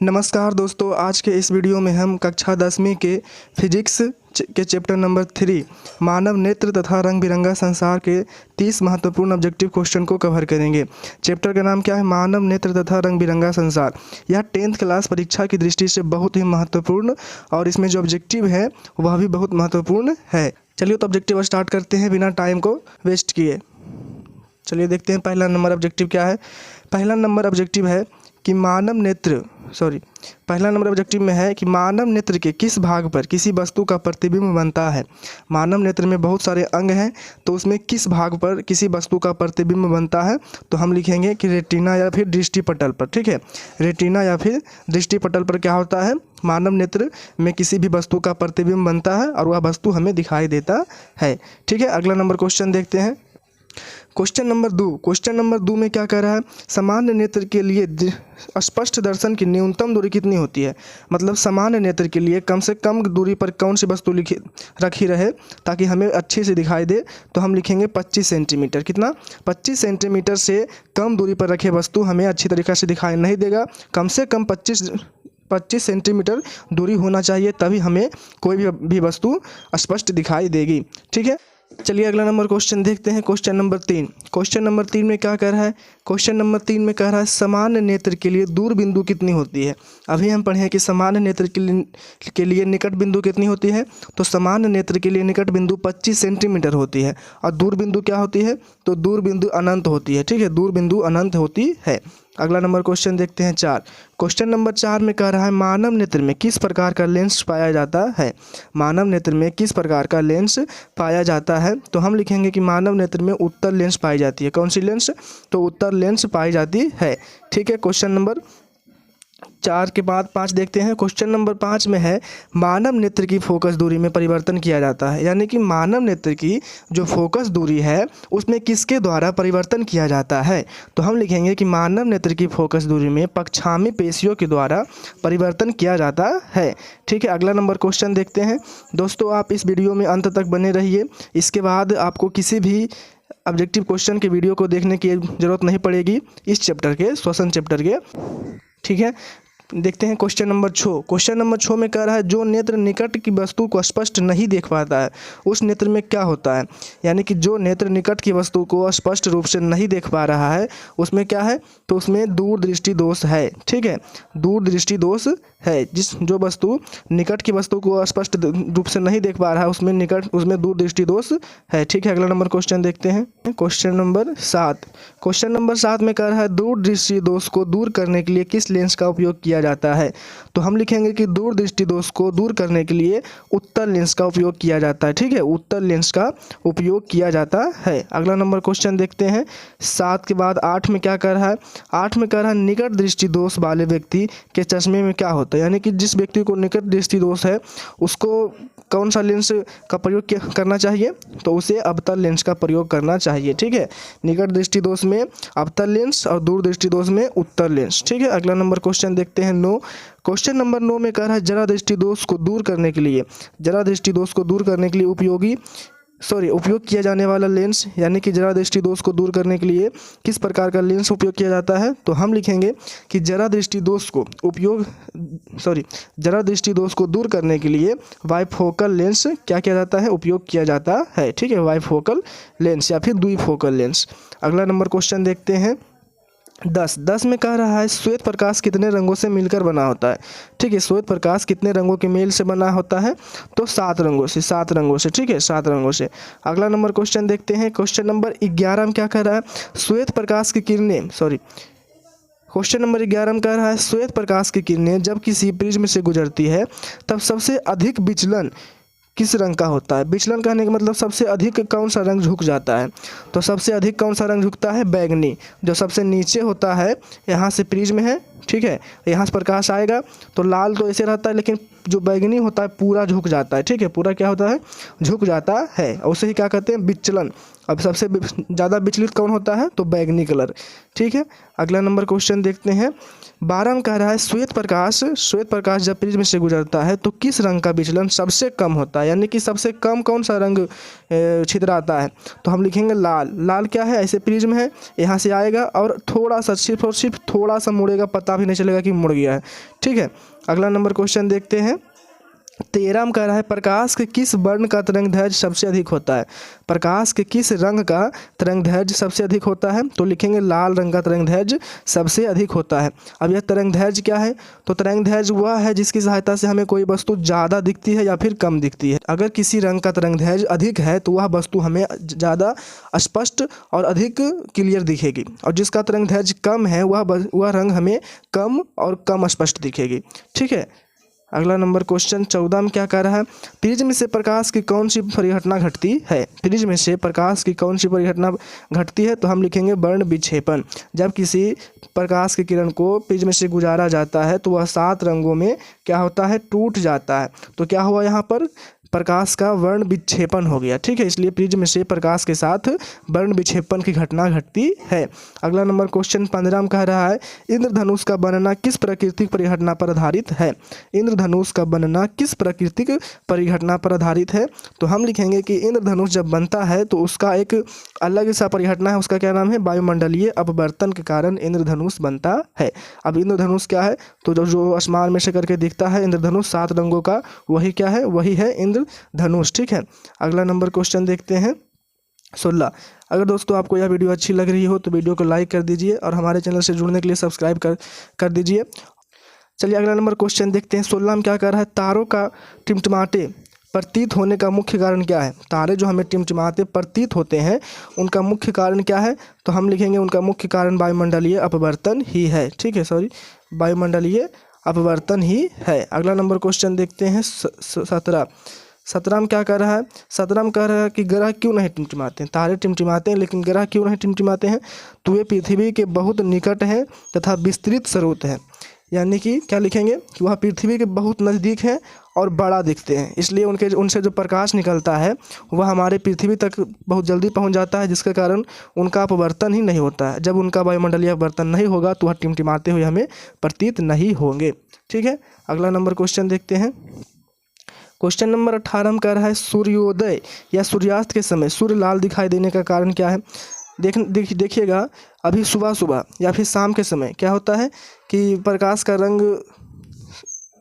नमस्कार दोस्तों, आज के इस वीडियो में हम कक्षा 10वीं के फिजिक्स के चैप्टर नंबर 3 मानव नेत्र तथा रंग बिरंगा संसार के 30 महत्वपूर्ण ऑब्जेक्टिव क्वेश्चन को कवर करेंगे। चैप्टर का नाम क्या है? मानव नेत्र तथा रंग बिरंगा संसार। यह 10th क्लास परीक्षा की दृष्टि से बहुत ही महत्वपूर्ण और इसमें जो ऑब्जेक्टिव है वह भी बहुत महत्वपूर्ण है। चलिए तो ऑब्जेक्टिव स्टार्ट करते हैं बिना टाइम को वेस्ट किए। चलिए देखते हैं पहला नंबर ऑब्जेक्टिव क्या है। पहला नंबर ऑब्जेक्टिव है कि पहला नंबर ऑब्जेक्टिव में है कि मानव नेत्र के किस भाग पर किसी वस्तु का प्रतिबिंब बनता है। मानव नेत्र में बहुत सारे अंग हैं, तो उसमें किस भाग पर किसी वस्तु का प्रतिबिंब बनता है, तो हम लिखेंगे कि रेटिना या फिर दृष्टिपटल पर। ठीक है, रेटिना या फिर दृष्टिपटल पर क्या होता है? मानव नेत्र में किसी भी वस्तु का प्रतिबिंब बनता है और वह वस्तु हमें दिखाई देता है। ठीक है, अगला नंबर क्वेश्चन देखते हैं। क्वेश्चन नंबर 2 में क्या कह रहा है? सामान्य नेत्र के लिए स्पष्ट दर्शन की न्यूनतम दूरी कितनी होती है। मतलब सामान्य नेत्र के लिए कम से कम दूरी पर कौन सी वस्तु रखी रहे ताकि हमें अच्छे से दिखाई दे, तो हम लिखेंगे 25 सेंटीमीटर। कितना? 25 सेंटीमीटर से कम दूरी पर रखे वस्तु हमें अच्छी तरीक़े से दिखाई नहीं देगा। कम से कम 25 सेंटीमीटर दूरी होना चाहिए, तभी हमें कोई भी वस्तु स्पष्ट दिखाई देगी। ठीक है, चलिए अगला नंबर क्वेश्चन देखते हैं। क्वेश्चन नंबर 3 में क्या कह रहा है? क्वेश्चन नंबर 3 में कह रहा है सामान्य नेत्र के लिए दूर बिंदु कितनी होती है। अभी हम पढ़े कि सामान्य नेत्र के लिए निकट बिंदु कितनी होती है, तो सामान्य नेत्र के लिए निकट बिंदु 25 सेंटीमीटर होती है। और दूर बिंदु क्या होती है? तो दूर बिंदु अनंत होती है। ठीक है, दूर बिंदु अनंत होती है। अगला नंबर क्वेश्चन देखते हैं 4। क्वेश्चन नंबर 4 में कह रहा है मानव नेत्र में किस प्रकार का लेंस पाया जाता है। मानव नेत्र में किस प्रकार का लेंस पाया जाता है, तो हम लिखेंगे कि मानव नेत्र में उत्तल लेंस पाई जाती है। कौन सी लेंस? तो उत्तल लेंस पाई जाती है। ठीक है, क्वेश्चन नंबर 4 के बाद 5 देखते हैं। क्वेश्चन नंबर 5 में है मानव नेत्र की फोकस दूरी में परिवर्तन किया जाता है। यानी कि मानव नेत्र की जो फोकस दूरी है उसमें किसके द्वारा परिवर्तन किया जाता है, तो हम लिखेंगे कि मानव नेत्र की फोकस दूरी में पक्षामी पेशियों के द्वारा परिवर्तन किया जाता है। ठीक है, अगला नंबर क्वेश्चन देखते हैं। दोस्तों, आप इस वीडियो में अंत तक बने रहिए, इसके बाद आपको किसी भी ऑब्जेक्टिव क्वेश्चन के वीडियो को देखने की ज़रूरत नहीं पड़ेगी इस चैप्टर के, श्वसन चैप्टर के। ठीक है, देखते हैं क्वेश्चन नंबर 6। क्वेश्चन नंबर 6 में कह रहा है जो नेत्र निकट की वस्तु को स्पष्ट नहीं देख पाता है उस नेत्र में क्या होता है। यानी कि जो नेत्र निकट की वस्तु को स्पष्ट रूप से नहीं देख पा रहा है उसमें क्या है, तो उसमें दूरदृष्टि दोष है। ठीक है, दूरदृष्टि दोष है। जो वस्तु निकट की वस्तु को स्पष्ट रूप से नहीं देख पा रहा है उसमें दूरदृष्टि दोष है। ठीक है, अगला नंबर क्वेश्चन देखते हैं। क्वेश्चन नंबर 7 में कह रहा है दूरदृष्टि दोष को दूर करने के लिए किस लेंस का उपयोग किया जाता है, तो हम लिखेंगे कि दूरदृष्टि दोष को दूर करने के लिए उत्तल लेंस का उपयोग किया जाता है। ठीक है, उत्तल लेंस का उपयोग किया जाता है। अगला नंबर क्वेश्चन देखते हैं। 7 के बाद 8 में क्या कर रहा है? 8 में कह रहा है निकट दृष्टि दोष वाले व्यक्ति के चश्मे में क्या होता है। यानी कि जिस व्यक्ति को निकट दृष्टि दोष है उसको कौन सा लेंस का प्रयोग करना चाहिए, तो उसे अवतल लेंस का प्रयोग करना चाहिए। ठीक है, निकट दृष्टि दोष में अवतल लेंस और दूर दृष्टि दोष में उत्तल लेंस। ठीक है, अगला नंबर क्वेश्चन देखते हैं 9। क्वेश्चन नंबर 9 में कह रहा है जरा दृष्टि दोष को दूर करने के लिए उपयोग किया जाने वाला लेंस, यानी कि जरा दृष्टि दोष को दूर करने के लिए किस प्रकार का लेंस उपयोग किया जाता है, तो हम लिखेंगे कि जरा दृष्टि दोष को दूर करने के लिए बाइफोकल लेंस क्या किया जाता है, उपयोग किया जाता है। ठीक है, बाइफोकल लेंस या फिर द्विफोकल लेंस। अगला नंबर क्वेश्चन देखते हैं 10 में कह रहा है श्वेत प्रकाश कितने रंगों से मिलकर बना होता है। ठीक है, श्वेत प्रकाश कितने रंगों के मेल से बना होता है, तो 7 रंगों से। ठीक है, 7 रंगों से। अगला नंबर क्वेश्चन देखते हैं। क्वेश्चन नंबर 11 में क्या कह रहा है? क्वेश्चन नंबर 11 में कह रहा है श्वेत प्रकाश की किरणें जब किसी प्रिज्म से गुजरती है तब सबसे अधिक विचलन किस रंग का होता है। विचलन कहने का मतलब सबसे अधिक कौन सा रंग झुक जाता है, तो सबसे अधिक कौन सा रंग झुकता है? बैगनी। जो सबसे नीचे होता है, यहाँ से प्रिज्म है, ठीक है, यहाँ से प्रकाश आएगा तो लाल तो ऐसे रहता है, लेकिन जो बैगनी होता है पूरा झुक जाता है। ठीक है, पूरा क्या होता है? झुक जाता है। उसे ही क्या कहते हैं? विचलन। अब सबसे ज़्यादा विचलित कौन होता है, तो बैगनी कलर। ठीक है, अगला नंबर क्वेश्चन देखते हैं। 12 में कह रहा है श्वेत प्रकाश जब प्रिज्म से गुजरता है तो किस रंग का विचलन सबसे कम होता है, यानी कि सबसे कम कौन सा रंग छितराता है, तो हम लिखेंगे लाल। लाल क्या है? ऐसे प्रिज्म है, यहाँ से आएगा और थोड़ा सा सिर्फ थोड़ा सा मुड़ेगा, पता भी नहीं चलेगा कि मुड़ गया है। ठीक है, अगला नंबर क्वेश्चन देखते हैं। 13 में कह रहा है प्रकाश के किस वर्ण का तरंगदैर्घ्य सबसे अधिक होता है। प्रकाश के किस रंग का तरंगदैर्घ्य सबसे अधिक होता है, तो लिखेंगे लाल रंग का तरंगदैर्घ्य सबसे अधिक होता है। अब यह तरंगदैर्घ्य क्या है, तो तरंगदैर्घ्य वह है जिसकी सहायता से हमें कोई वस्तु ज़्यादा दिखती है या फिर कम दिखती है। अगर किसी रंग का तरंगदैर्घ्य अधिक है तो वह वस्तु हमें ज़्यादा स्पष्ट और अधिक क्लियर दिखेगी, और जिसका तरंगदैर्घ्य कम है वह रंग हमें कम और कम स्पष्ट दिखेगी। ठीक है, अगला नंबर क्वेश्चन 14 में क्या कह रहा है, प्रिज्म से प्रकाश की कौन सी परिघटना घटती है। प्रिज्म से प्रकाश की कौन सी परिघटना घटती है, तो हम लिखेंगे वर्ण विक्षेपण। जब किसी प्रकाश की किरण को प्रिज्म से गुजारा जाता है तो वह 7 रंगों में क्या होता है, टूट जाता है। तो क्या हुआ यहाँ पर, प्रकाश का वर्ण विक्षेपण हो गया। ठीक है, इसलिए प्रिज्म से प्रकाश के साथ वर्ण विक्षेपण की घटना घटती है। अगला नंबर क्वेश्चन 15 में कह रहा है इंद्रधनुष का बनना किस प्राकृतिक परिघटना पर आधारित है। इंद्रधनुष का बनना किस प्राकृतिक परिघटना पर आधारित है, तो हम लिखेंगे कि इंद्रधनुष जब बनता है तो उसका एक अलग सा परिघटना है, उसका क्या नाम है, वायुमंडलीय अपवर्तन के कारण इंद्रधनुष बनता है। अब इंद्रधनुष क्या है, तो जो आसमान में से करके दिखता है इंद्रधनुष 7 रंगों का, वही क्या है, वही है इंद्रधनुष। ठीक है, अगला नंबर क्वेश्चन देखते हैं 16। अगर दोस्तों आपको यह वीडियो अच्छी लग रही हो तो वीडियो को लाइक कर दीजिए और हमारे चैनल से जुड़ने के लिए सब्सक्राइब कर दीजिए। चलिए अगला नंबर क्वेश्चन देखते हैं। 16 में क्या कर रहा है, तारों का टिमटिमाते प्रतीत होने का मुख्य कारण क्या है। तारे जो हमें टिमटिमाते प्रतीत होते हैं उनका मुख्य कारण क्या है, तो हम लिखेंगे उनका मुख्य कारण वायुमंडलीय अपवर्तन ही है। ठीक है, वायुमंडलीय अपवर्तन ही है। अगला नंबर क्वेश्चन देखते हैं 17 में क्या कर रहा है, 17 में कह रहा है कि ग्रह क्यों नहीं टिमटिमाते हैं। तारे टिमटिमाते हैं लेकिन ग्रह क्यों नहीं टिमटिमाते हैं, तो वे पृथ्वी के बहुत निकट हैं तथा विस्तृत स्रोत हैं। यानी कि क्या लिखेंगे कि वह पृथ्वी के बहुत नज़दीक हैं और बड़ा दिखते हैं, इसलिए उनसे जो प्रकाश निकलता है वह हमारे पृथ्वी तक बहुत जल्दी पहुंच जाता है, जिसके कारण उनका अपवर्तन ही नहीं होता है। जब उनका वायुमंडलीय अपवर्तन नहीं होगा तो वह टिमटिमाते हुए हमें प्रतीत नहीं होंगे। ठीक है, अगला नंबर क्वेश्चन देखते हैं। क्वेश्चन नंबर 18 में कह रहा है सूर्योदय या सूर्यास्त के समय सूर्य लाल दिखाई देने का कारण क्या है। देखिएगा, अभी सुबह सुबह या फिर शाम के समय क्या होता है कि प्रकाश का रंग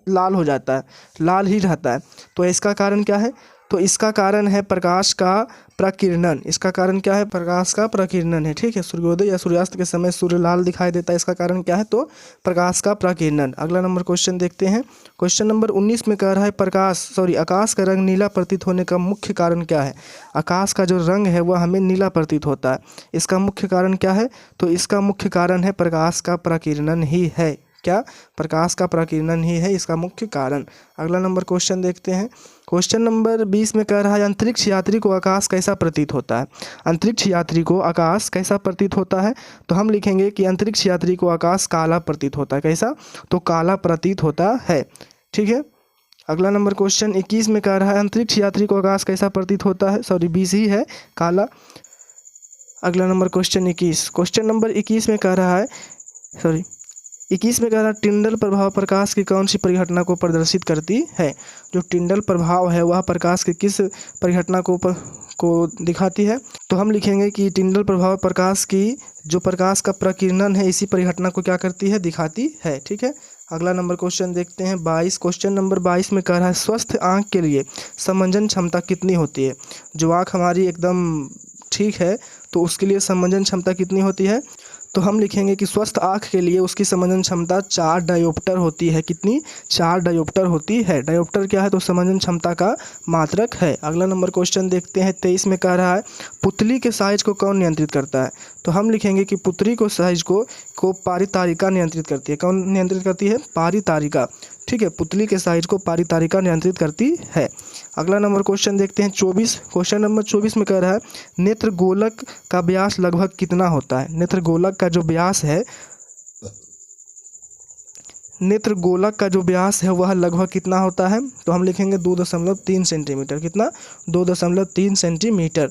लाल हो जाता है, लाल ही रहता है। तो इसका कारण क्या है, तो इसका कारण है प्रकाश का प्रकीर्णन। इसका कारण क्या है, प्रकाश का प्रकीर्णन है। ठीक है, सूर्योदय या सूर्यास्त के समय सूर्य लाल दिखाई देता है, इसका कारण क्या है, तो प्रकाश का प्रकीर्णन। अगला नंबर क्वेश्चन देखते हैं। क्वेश्चन नंबर 19 में कह रहा है आकाश का रंग नीला प्रतीत होने का मुख्य कारण क्या है। आकाश का जो रंग है वह हमें नीला प्रतीत होता है, इसका मुख्य कारण क्या है, तो इसका मुख्य कारण है प्रकाश का प्रकीर्णन ही है। क्या, प्रकाश का प्रकीर्णन ही है इसका मुख्य कारण। अगला नंबर क्वेश्चन देखते हैं। क्वेश्चन नंबर 20 में कह रहा है अंतरिक्ष यात्री को आकाश कैसा प्रतीत होता है। अंतरिक्ष यात्री को आकाश कैसा प्रतीत होता है, तो हम लिखेंगे कि अंतरिक्ष यात्री को आकाश काला प्रतीत होता है। कैसा, तो काला प्रतीत होता है। ठीक है, अगला नंबर क्वेश्चन 21 में कह रहा है अंतरिक्ष यात्री को आकाश कैसा प्रतीत होता है, 20 ही है, काला। अगला नंबर क्वेश्चन 21। क्वेश्चन नंबर 21 में कह रहा है 21 में कह रहा है टिंडल प्रभाव प्रकाश की कौन सी परिघटना को प्रदर्शित करती है। जो टिंडल प्रभाव है वह प्रकाश की किस परिघटना को दिखाती है, तो हम लिखेंगे कि टिंडल प्रभाव प्रकाश की जो प्रकाश का प्रकीर्णन है इसी परिघटना को क्या करती है, दिखाती है। ठीक है, अगला नंबर क्वेश्चन देखते हैं 22। क्वेश्चन नंबर 22 में कह रहा है स्वस्थ आँख के लिए समंजन क्षमता कितनी होती है। जो आँख हमारी एकदम ठीक है तो उसके लिए समंजन क्षमता कितनी होती है, तो हम लिखेंगे कि स्वस्थ आँख के लिए उसकी समंजन क्षमता 4 डायोप्टर होती है। कितनी, 4 डायोप्टर होती है। डायोप्टर क्या है, तो समंजन क्षमता का मात्रक है। अगला नंबर क्वेश्चन देखते हैं 23 में कह रहा है पुतली के साइज को कौन नियंत्रित करता है, तो हम लिखेंगे कि पुतली को साइज को पारितारिका नियंत्रित करती है। कौन नियंत्रित करती है, पारितारिका। ठीक है, पुतली के साइज को पारितारिका नियंत्रित करती है। अगला नंबर क्वेश्चन देखते हैं 24। क्वेश्चन नंबर 24 में कह रहा है नेत्र गोलक का व्यास लगभग कितना होता है। नेत्र गोलक का जो व्यास है, नेत्र गोलक का जो व्यास है वह लगभग कितना होता है, तो हम लिखेंगे 2.3 सेंटीमीटर। कितना, 2.3 सेंटीमीटर।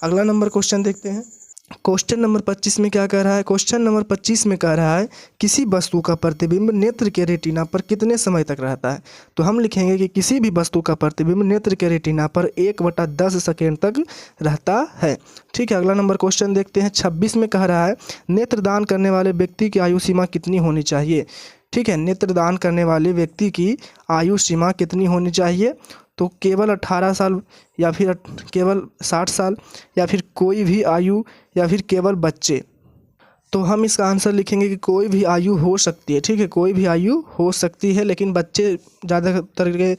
अगला नंबर क्वेश्चन देखते हैं क्वेश्चन नंबर 25 में क्या कह रहा है? क्वेश्चन नंबर 25 में कह रहा है किसी वस्तु का प्रतिबिंब नेत्र के रेटिना पर कितने समय तक रहता है? तो हम लिखेंगे कि किसी भी वस्तु का प्रतिबिंब नेत्र के रेटिना पर 1/10 सेकेंड तक रहता है। ठीक है, अगला नंबर क्वेश्चन देखते हैं। 26 में कह रहा है नेत्रदान करने वाले व्यक्ति की आयु सीमा कितनी होनी चाहिए? ठीक है, नेत्रदान करने वाले व्यक्ति की आयु सीमा कितनी होनी चाहिए? तो केवल 18 साल या फिर केवल 60 साल या फिर कोई भी आयु या फिर केवल बच्चे? तो हम इसका आंसर लिखेंगे कि कोई भी आयु हो सकती है। ठीक है, कोई भी आयु हो सकती है, लेकिन बच्चे ज़्यादातर के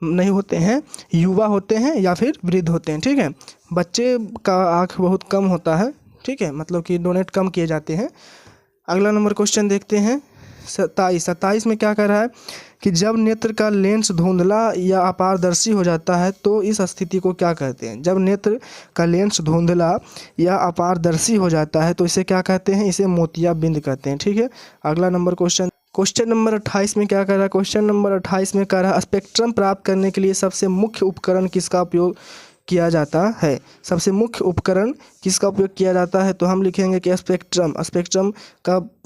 नहीं होते हैं, युवा होते हैं या फिर वृद्ध होते हैं। ठीक है, बच्चे का आँख बहुत कम होता है। ठीक है, मतलब कि डोनेट कम किए जाते हैं। अगला नंबर क्वेश्चन देखते हैं 27 में क्या कह रहा है कि जब नेत्र का लेंस धुंधला या अपारदर्शी हो जाता है तो इस स्थिति को क्या कहते हैं? जब नेत्र का लेंस धुंधला या अपारदर्शी हो जाता है तो इसे क्या कहते हैं? इसे मोतियाबिंद कहते हैं। ठीक है, अगला नंबर क्वेश्चन नंबर 28 में क्या कह रहा है? क्वेश्चन नंबर 28 में कह रहा है स्पेक्ट्रम प्राप्त करने के लिए सबसे मुख्य उपकरण किसका उपयोग किया जाता है? सबसे मुख्य उपकरण किसका उपयोग किया जाता है? तो हम लिखेंगे कि स्पेक्ट्रम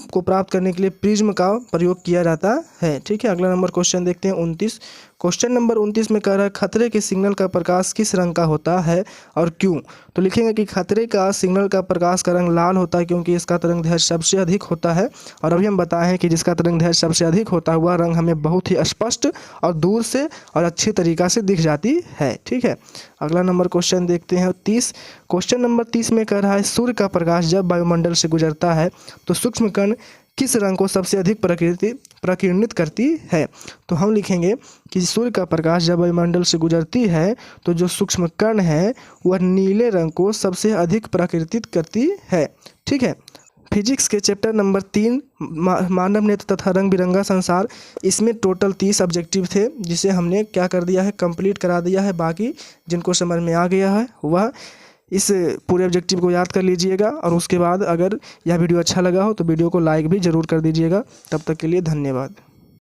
को प्राप्त करने के लिए प्रिज्म का प्रयोग किया जाता है। ठीक है, अगला नंबर क्वेश्चन देखते हैं 29। क्वेश्चन नंबर 29 में कह रहा है खतरे के सिग्नल का प्रकाश किस रंग का होता है और क्यों? तो लिखेंगे कि खतरे का सिग्नल का प्रकाश का रंग लाल होता है क्योंकि इसका तरंगदैर्घ्य सबसे अधिक होता है। और अभी हम बताए हैं कि जिसका तरंगदैर्घ्य सबसे अधिक होता है वह रंग हमें बहुत ही स्पष्ट और दूर से और अच्छी तरीक़ा से दिख जाती है। ठीक है, अगला नंबर क्वेश्चन देखते हैं 30। क्वेश्चन नंबर 30 में कह रहा है सूर्य का प्रकाश जब वायुमंडल से गुजरता है तो सूक्ष्म कण किस रंग को सबसे अधिक प्रकीर्णित करती है? तो हम लिखेंगे कि सूर्य का प्रकाश जब वायुमंडल से गुजरती है तो जो सूक्ष्म कण है वह नीले रंग को सबसे अधिक प्रकीर्णित करती है। ठीक है, फिजिक्स के चैप्टर नंबर 3 मानव नेत्र तथा रंग बिरंगा संसार, इसमें टोटल 30 ऑब्जेक्टिव थे जिसे हमने क्या कर दिया है? कंप्लीट करा दिया है। बाकी जिनको समझ में आ गया है वह इस पूरे ऑब्जेक्टिव को याद कर लीजिएगा। और उसके बाद अगर यह वीडियो अच्छा लगा हो तो वीडियो को लाइक भी ज़रूर कर दीजिएगा। तब तक के लिए धन्यवाद।